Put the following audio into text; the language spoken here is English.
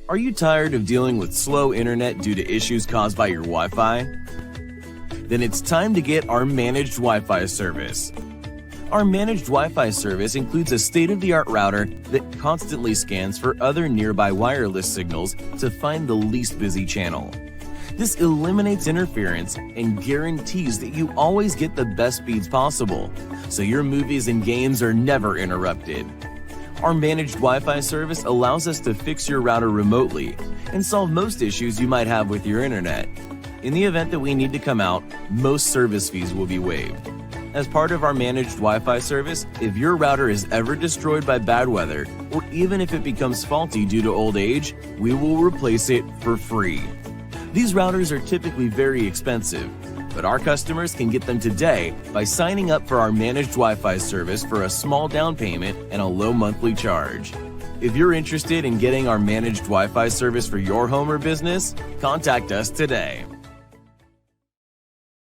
Are you tired of dealing with slow internet due to issues caused by your Wi-Fi? Then it's time to get our managed Wi-Fi service. Our managed Wi-Fi service includes a state-of-the-art router that constantly scans for other nearby wireless signals to find the least busy channel. This eliminates interference and guarantees that you always get the best speeds possible, so your movies and games are never interrupted. Our managed Wi-Fi service allows us to fix your router remotely and solve most issues you might have with your internet. In the event that we need to come out, most service fees will be waived. As part of our managed Wi-Fi service, if your router is ever destroyed by bad weather, or even if it becomes faulty due to old age, we will replace it for free. These routers are typically very expensive, but our customers can get them today by signing up for our managed Wi-Fi service for a small down payment and a low monthly charge. If you're interested in getting our managed Wi-Fi service for your home or business, contact us today.